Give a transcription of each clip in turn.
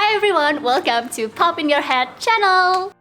Hi everyone, welcome to Pop in Your Head channel.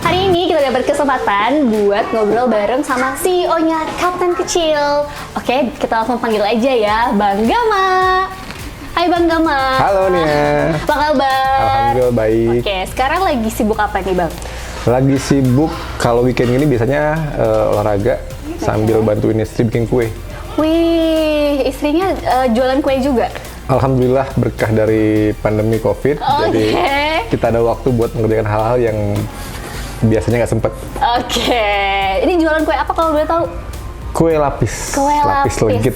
Hari ini kita dapat kesempatan buat ngobrol bareng sama CEO-nya Kapten Kecil. Oke, kita langsung panggil aja ya, Bang Gama. Hai Bang Gama. Halo Nia. Apa kabar? Alhamdulillah baik. Oke, sekarang lagi sibuk apa nih Bang? Lagi sibuk, kalau weekend ini biasanya olahraga sambil bantuin istri bikin kue. Wih, istrinya jualan kue juga? Alhamdulillah berkah dari pandemi COVID, jadi kita ada waktu buat mengerjakan hal-hal yang biasanya nggak sempet. Oke, ini jualan kue apa kalau boleh tahu? Kue lapis. Kue lapis. Legit.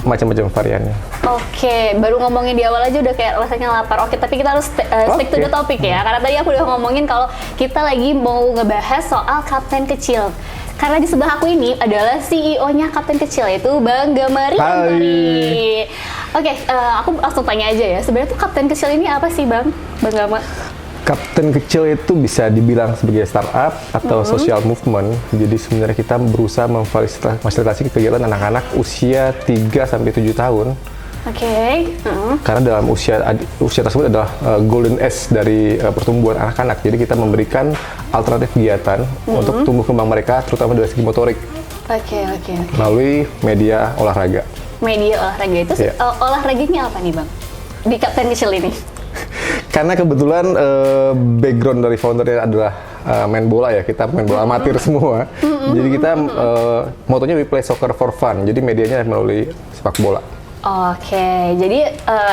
Macam-macam variannya. Oke, baru ngomongin di awal aja udah kayak rasanya lapar. Oke, tapi kita harus stick to the topic ya. Karena tadi aku udah ngomongin kalau kita lagi mau ngebahas soal Kapten Kecil. Karena di sebelah aku ini adalah CEO-nya Kapten Kecil, yaitu Bang Gama Riantari. Oke, aku langsung tanya aja ya. Sebenarnya tuh Kapten Kecil ini apa sih Bang Gama? Kapten Kecil itu bisa dibilang sebagai startup atau social movement. Jadi sebenarnya kita berusaha memfasilitasi kegiatan anak-anak usia 3-7 tahun. Oke. Karena dalam usia tersebut adalah golden age dari pertumbuhan anak-anak. Jadi kita memberikan alternatif kegiatan untuk tumbuh kembang mereka, terutama dari segi motorik. Oke. Melalui media olahraga. Media olahraga itu olahraganya apa nih Bang? Di Kapten Kecil ini? Karena kebetulan background dari foundernya adalah main bola ya, kita main bola amatir semua. Jadi kita motonya we play soccer for fun. Jadi medianya melalui sepak bola. Oke, jadi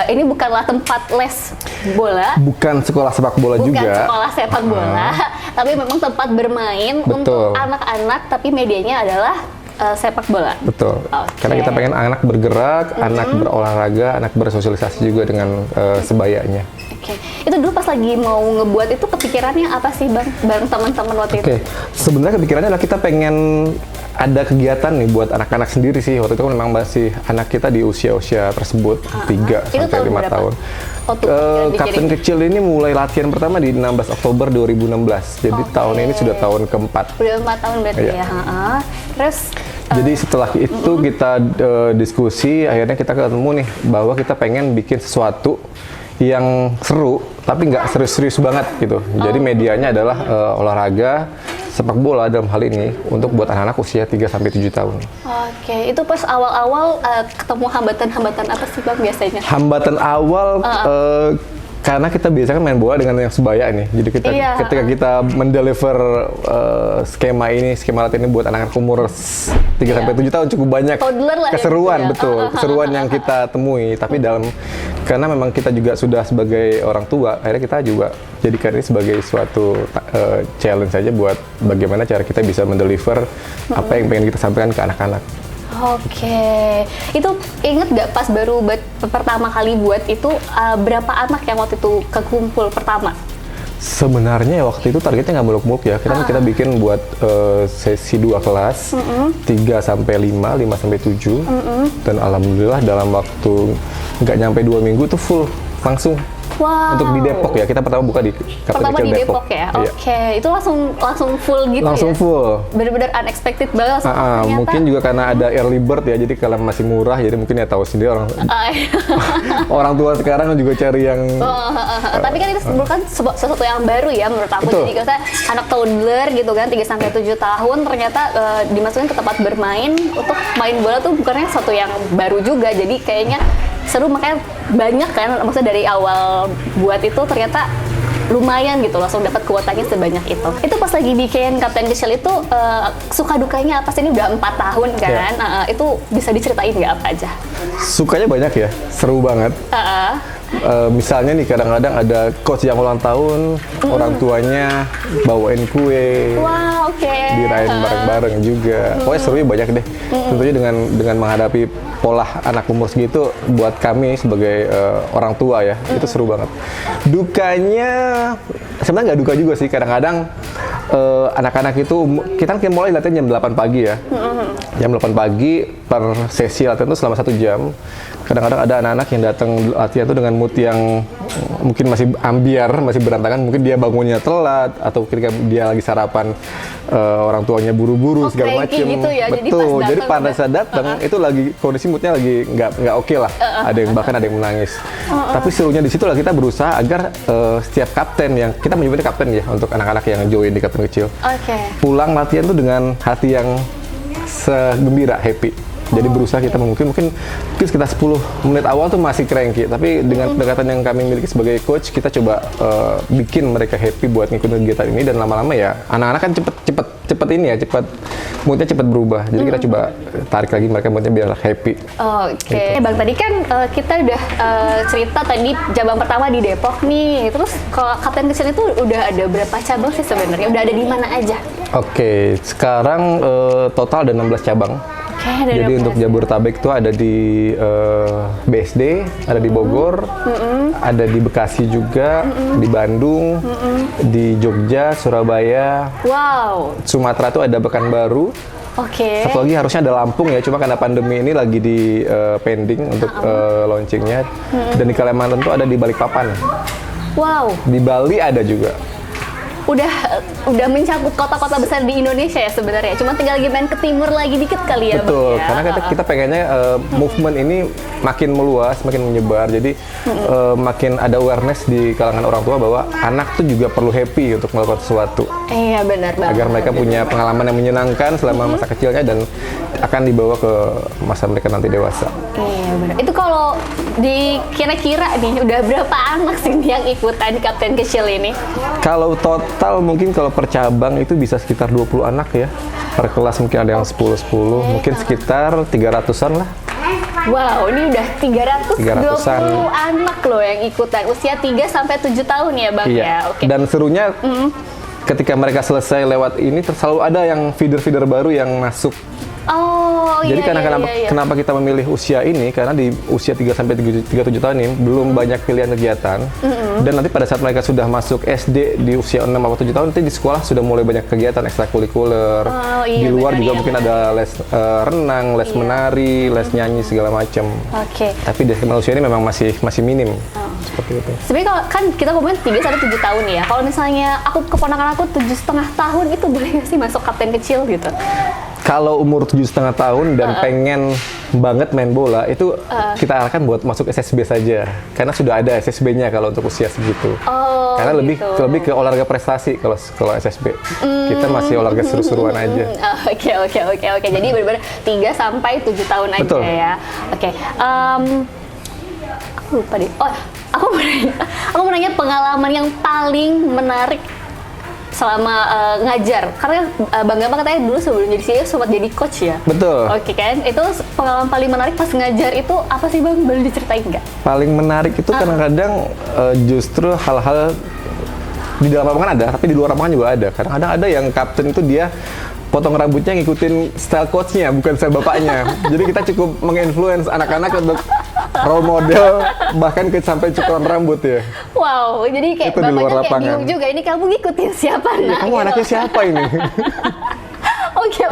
ini bukanlah tempat les bola. Bukan sekolah sepak bola juga. Bukan sekolah sepak bola, tapi memang tempat bermain untuk anak-anak, tapi medianya adalah sepak bola. Betul. Okay. Karena kita pengen anak bergerak, anak berolahraga, anak bersosialisasi juga dengan sebayanya. Oke. Itu dulu pas lagi mau ngebuat itu kepikirannya apa sih Bang? Bareng teman-teman waktu itu? Sebenarnya kepikirannya adalah kita pengen ada kegiatan nih buat anak-anak sendiri sih. Waktu itu kan memang masih anak kita di usia-usia tersebut 3-5 tahun. Kapten Kecil ini mulai latihan pertama di 16 Oktober 2016. Jadi tahun ini sudah tahun keempat. Udah 4 tahun berarti ya. Terus jadi setelah itu kita diskusi, akhirnya kita ketemu nih bahwa kita pengen bikin sesuatu yang seru tapi nggak serius-serius banget gitu. Jadi medianya adalah olahraga sepak bola dalam hal ini untuk buat anak-anak usia 3-7 tahun. Oke, itu pas awal-awal ketemu hambatan-hambatan apa sih Bang biasanya? Hambatan awal karena kita biasanya main bola dengan yang sebaya nih. Jadi ketika kita mendeliver skema latihan ini buat anak-anak umur 3-7 tahun cukup banyak keseruan, keseruan yang kita temui. Tapi karena memang kita juga sudah sebagai orang tua, akhirnya kita juga jadikan ini sebagai suatu challenge saja buat bagaimana cara kita bisa mendeliver apa yang pengen kita sampaikan ke anak-anak. Oke, itu inget gak pas baru pertama kali buat itu berapa anak yang waktu itu kekumpul pertama? Sebenarnya waktu itu targetnya nggak muluk-muluk ya, kita bikin buat sesi 2 kelas, 3-5, 5-7, dan alhamdulillah dalam waktu nggak nyampe 2 minggu tuh full langsung. Wow. Untuk di Depok ya, kita pertama buka di Kapten Kecil Depok ya. Oke. Itu langsung full gitu langsung ya. Full. Bener-bener unexpected banget. Mungkin juga karena ada early bird ya, jadi kalau masih murah, jadi mungkin ya tahu sendiri orang tua sekarang juga cari yang. Tapi kan itu bukan sesuatu yang baru ya menurut aku. Betul. Jadi kita anak toddler gitu kan 3-7 tahun ternyata dimasukin ke tempat bermain untuk main bola tuh bukannya sesuatu yang baru juga. Jadi kayaknya seru, makanya banyak kan, maksudnya dari awal buat itu ternyata lumayan gitu, langsung dapat kuotanya sebanyak itu. Itu pas lagi bikin Kapten Kecil itu suka dukanya apa sih? Ini udah 4 tahun kan, itu bisa diceritain nggak apa aja? Sukanya banyak ya, seru banget. Misalnya nih kadang-kadang ada coach yang ulang tahun, orang tuanya bawain kue, dirayain bareng-bareng juga. Pokoknya serunya banyak deh. Tentunya dengan menghadapi pola anak umur segitu, buat kami sebagai orang tua ya, itu seru banget. Dukanya sebenarnya nggak duka juga sih, kadang-kadang anak-anak itu kita mulai latihan jam 8 pagi ya. Jam 8 pagi per sesi latihan itu selama 1 jam. Kadang-kadang ada anak-anak yang datang latihan itu dengan mood yang mungkin masih ambiar, masih berantakan. Mungkin dia bangunnya telat atau ketika dia lagi sarapan orang tuanya buru-buru segala macam. Gitu ya? Betul. Jadi pada saat datang itu lagi kondisi moodnya lagi nggak oke lah. Ada yang bahkan ada yang menangis. Tapi serunya di situ lah kita berusaha agar setiap kapten yang kita menyebutnya kapten ya untuk anak-anak yang join di kapten kecil. Pulang latihan tuh dengan hati yang segembira, happy. Jadi berusaha kita mungkin sekitar 10 menit awal tuh masih cranky, tapi dengan pendekatan yang kami miliki sebagai coach, kita coba bikin mereka happy buat ngikutin kegiatan ini, dan lama-lama ya anak-anak kan cepet ini ya, moodnya cepet berubah. Jadi kita coba tarik lagi mereka moodnya biar happy. Gitu. Bang, tadi kan kita udah cerita tadi cabang pertama di Depok nih, terus kalau kapten kecil itu udah ada berapa cabang sih sebenarnya? Udah ada di mana aja? Sekarang total ada 16 cabang. Jadi untuk Jabodetabek itu ada di BSD, ada di Bogor, ada di Bekasi juga, di Bandung, di Jogja, Surabaya, Sumatera itu ada Pekanbaru. Satu lagi harusnya ada Lampung ya, cuma karena pandemi ini lagi di pending untuk launchingnya. Dan di Kalimantan itu ada di Balikpapan. Di Bali ada juga. Udah mencakup kota-kota besar di Indonesia ya sebenarnya. Cuma tinggal lagi main ke timur lagi dikit kali ya. Betul, Bang, ya? Karena kita pengennya movement ini makin meluas, makin menyebar. Jadi makin ada awareness di kalangan orang tua bahwa anak tuh juga perlu happy untuk melakukan sesuatu. Iya, benar banget. Agar mereka punya pengalaman yang menyenangkan selama masa kecilnya dan akan dibawa ke masa mereka nanti dewasa. Iya, benar. Itu kalau kira-kira nih udah berapa anak sih yang ikutan kapten kecil ini? Kalau total mungkin kalau per cabang itu bisa sekitar 20 anak ya. Per kelas mungkin ada yang 10-10, mungkin sekitar 300-an lah. Wow, ini udah 320 300-an anak loh yang ikutan usia 3-7 tahun ya, Bang ya. Dan serunya ketika mereka selesai lewat ini selalu ada yang feeder-feeder baru yang masuk. Jadi kenapa kita memilih usia ini? Karena di usia 3-37 tahun ini belum banyak pilihan kegiatan. Dan nanti pada saat mereka sudah masuk SD di usia 6-7 tahun, nanti di sekolah sudah mulai banyak kegiatan ekstrakurikuler. Di luar juga mungkin ada les renang, les menari, les nyanyi segala macam. Tapi di usia ini memang masih minim. Seperti itu. Sebenarnya kan kita ngomongin 3-7 tahun ya. Kalau misalnya keponakan aku 7,5 tahun, itu boleh nggak sih masuk kapten kecil gitu? Kalau umur 7,5 tahun dan pengen banget main bola, itu kita arahkan buat masuk SSB saja. Karena sudah ada SSB-nya kalau untuk usia segitu. Karena lebih ke olahraga prestasi kalau SSB. Kita masih olahraga seru-seruan aja. Oke. Jadi benar-benar 3-7 tahun aja. Betul. Ya. Aku lupa deh. Aku mau nanya pengalaman yang paling menarik selama ngajar, karena Bang Gampang katanya dulu sebelum jadi CEO sempat jadi coach ya. Betul. Kan, itu pengalaman paling menarik pas ngajar itu apa sih Bang? Boleh diceritain nggak? Paling menarik itu kadang-kadang justru hal-hal di dalam lapangan ada, tapi di luar lapangan juga ada. Kadang-kadang ada yang kapten itu dia potong rambutnya ngikutin style coachnya, bukan style bapaknya. Jadi kita cukup menginfluence anak-anak untuk role model, bahkan sampai cukuran rambut ya. Wow, jadi kayak itu bapaknya kayak bingung juga, ini kamu ngikutin siapa nak? Kamu anaknya siapa ini? Oke.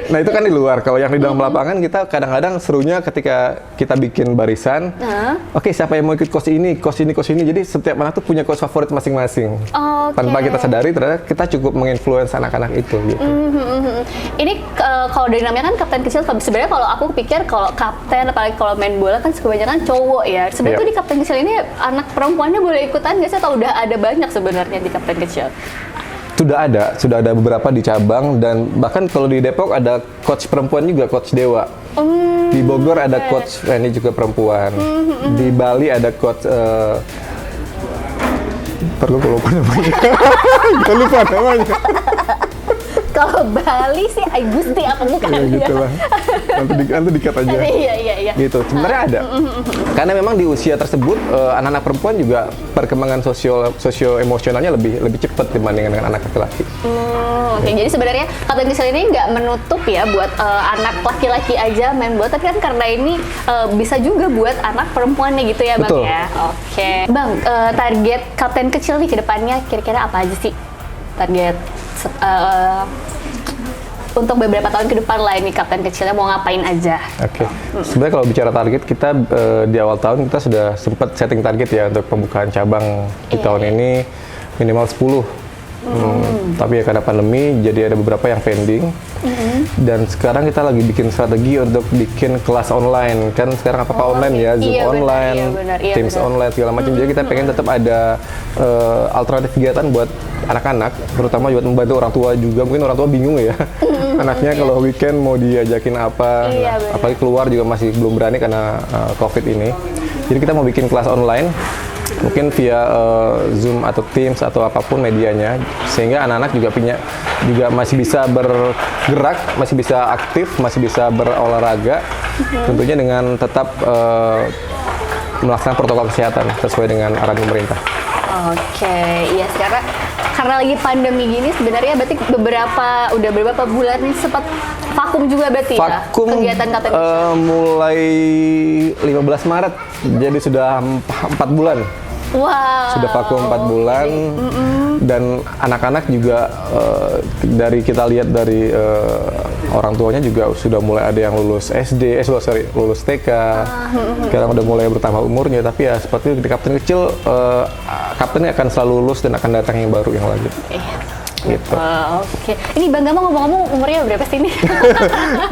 Nah itu kan di luar. Kalau yang di dalam lapangan kita kadang-kadang serunya ketika kita bikin barisan. Oke, siapa yang mau ikut coach ini. Jadi setiap anak tuh punya coach favorit masing-masing. Tanpa kita sadari ternyata kita cukup menginfluence anak-anak itu. Gitu. Ini kalau dari namanya kan kapten kecil. Sebenarnya kalau aku pikir kalau kapten, apalagi kalau main bola kan kebanyakan cowok ya. Sebenarnya tuh di kapten kecil ini anak perempuannya boleh ikutan nggak sih? Atau udah ada banyak sebenarnya di kapten kecil? Sudah ada beberapa di cabang, dan bahkan kalau di Depok ada coach perempuan juga, coach Dewa. Di Bogor ada coach, ini juga perempuan. Di Bali ada coach, lupa namanya. lupa namanya. Kalau Bali sih Agusti apa bukan? Ya gitu lah. Nanti dikat aja. Iya. Gitu. Sebenarnya ada. Karena memang di usia tersebut anak-anak perempuan juga perkembangan sosio emosionalnya lebih cepat dibandingkan dengan anak laki-laki. Oke. Jadi sebenarnya kapten kecil ini nggak menutup ya buat anak laki-laki aja main bola, tapi kan karena ini bisa juga buat anak perempuannya gitu ya, Bang. Betul. Ya. Oke. Bang, target kapten kecil nih ke depannya kira-kira apa aja sih? Target untuk beberapa tahun ke depan lah ini Kapten Kecilnya mau ngapain aja? Oke. Sebenarnya kalau bicara target kita di awal tahun kita sudah sempat setting target ya untuk pembukaan cabang di tahun ini minimal 10. Tapi ya karena pandemi jadi ada beberapa yang pending. Dan sekarang kita lagi bikin strategi untuk bikin kelas online. Kan sekarang apa-apa online ya, Zoom online, Teams online segala macam. Jadi kita pengen tetap ada alternatif kegiatan buat anak-anak, terutama buat membantu orang tua juga. Mungkin orang tua bingung ya. Anaknya kalau weekend mau diajakin apa. Apalagi keluar juga masih belum berani karena COVID ini. Jadi kita mau bikin kelas online. Mungkin via Zoom atau Teams atau apapun medianya, sehingga anak-anak juga masih bisa bergerak, masih bisa aktif, masih bisa berolahraga, tentunya dengan tetap melaksanakan protokol kesehatan sesuai dengan arahan pemerintah. Oke, iya sekarang karena lagi pandemi gini sebenarnya berarti udah beberapa bulan nih sempat vakum juga berarti vakum, ya kegiatan Kapten mulai 15 Maret, jadi sudah 4 bulan. Wow. Sudah vakum 4 bulan dan anak-anak juga dari kita lihat dari orang tuanya juga sudah mulai ada yang lulus SD, lulus TK. Sekarang udah mulai bertambah umurnya, tapi ya seperti di Kapten Kecil, kaptennya akan selalu lulus dan akan datang yang baru yang lagi. Gitu. Oke. Ini Bang Gamal ngomong-ngomong umurnya berapa sih ini?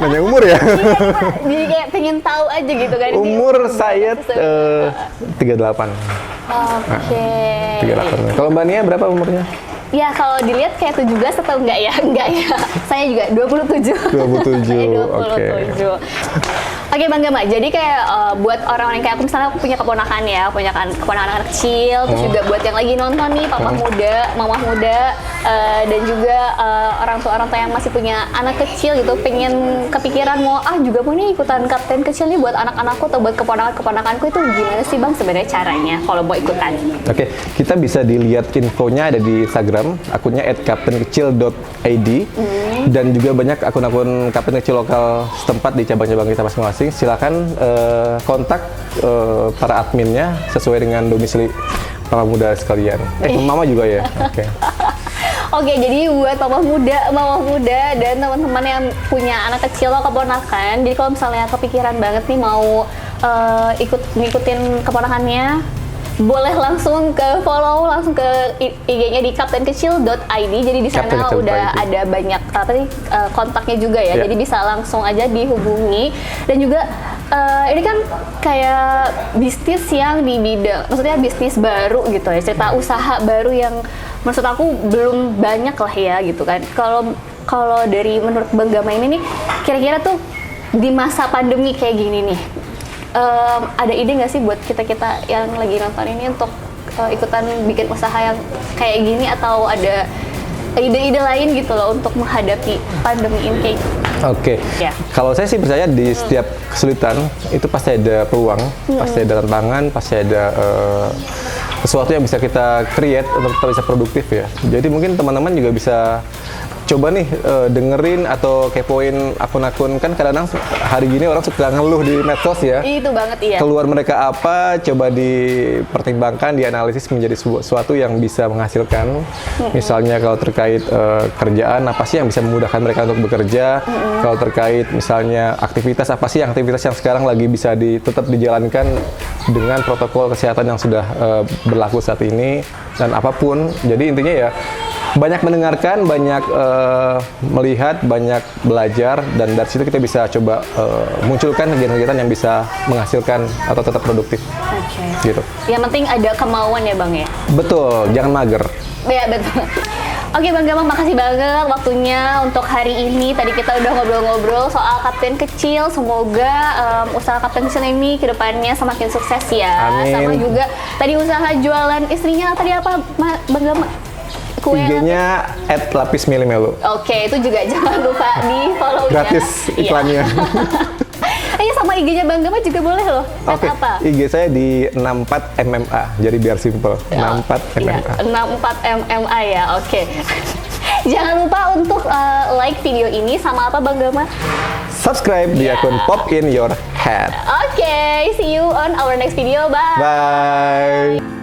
Nanya umur ya? Jadi kayak pengen tahu aja gitu kan. Umur saya 38. Oke. 38. Kalau Mbak Nia berapa umurnya? Ya kalau dilihat kayak 17 atau enggak ya? Enggak ya. Saya juga 27. 27. Oke. Oke Bang Gama, jadi kayak buat orang-orang kayak aku misalnya punya keponakan ya, punya keponakan anak kecil, terus juga buat yang lagi nonton nih, papa muda, mama muda, dan juga orang tua yang masih punya anak kecil gitu, pengen kepikiran mau juga mau nih ikutan Kapten Kecil nih buat anak-anakku atau buat keponakanku itu gimana sih Bang sebenarnya caranya kalau mau ikutan? Oke, kita bisa dilihat infonya ada di Instagram, akunnya @kaptenkecil.id, dan juga banyak akun-akun Kapten Kecil lokal setempat di cabang-cabang kita masing-masing. Silakan kontak para adminnya sesuai dengan domisili papa muda sekalian. Mama juga ya. Oke. Oke, jadi buat papa muda, mama muda, dan teman-teman yang punya anak kecil atau keponakan, jadi kalau misalnya kepikiran banget nih mau ngikutin keponakannya, boleh langsung ke follow langsung ke IG-nya di kaptenkecil.id. Jadi di sana udah ada banyak kontaknya juga ya. Jadi bisa langsung aja dihubungi. Dan juga ini kan kayak bisnis yang di bidang, maksudnya bisnis baru gitu ya, cerita usaha baru yang maksud aku belum banyak lah ya gitu kan. Kalau dari menurut Bang Gama ini nih, kira-kira tuh di masa pandemi kayak gini nih, ada ide nggak sih buat kita yang lagi nonton ini untuk ikutan bikin usaha yang kayak gini, atau ada ide-ide lain gitu loh untuk menghadapi pandemi ini kayak gitu? Oke, kalau saya sih percaya di setiap kesulitan itu pasti ada peluang, pasti ada tantangan, pasti ada sesuatu yang bisa kita create untuk kita bisa produktif ya. Jadi mungkin teman-teman juga bisa coba nih dengerin atau kepoin akun-akun, kan kadang-kadang hari gini orang suka ngeluh di medsos ya. Itu banget iya. Keluar mereka apa, coba dipertimbangkan, dianalisis menjadi sesuatu yang bisa menghasilkan. Misalnya kalau terkait kerjaan, apa sih yang bisa memudahkan mereka untuk bekerja? Kalau terkait misalnya aktivitas, apa sih aktivitas yang sekarang lagi bisa tetap dijalankan dengan protokol kesehatan yang sudah berlaku saat ini, dan apapun. Jadi intinya ya banyak mendengarkan, banyak melihat, banyak belajar, dan dari situ kita bisa coba munculkan kegiatan-kegiatan yang bisa menghasilkan atau tetap produktif. Gitu. Yang penting ada kemauan ya Bang ya? Betul, jangan mager. Ya betul. Oke Bang Gama, makasih banget waktunya untuk hari ini. Tadi kita udah ngobrol-ngobrol soal Kapten Kecil. Semoga usaha Kapten Kecil ini kedepannya semakin sukses ya. Amin. Sama juga tadi usaha jualan istrinya tadi apa Bang Gama? IG-nya @lapismilimelu. Oke, itu juga jangan lupa di follow-nya. Gratis iklannya. Iya, sama IG-nya Bang Gama juga boleh loh. Oke, IG saya di 64MMA, jadi biar simple. 64MMA. 64MMA ya, oke. Jangan lupa untuk like video ini sama apa Bang Gama? Subscribe di akun Pop in Your Head. Oke, see you on our next video. Bye. Bye.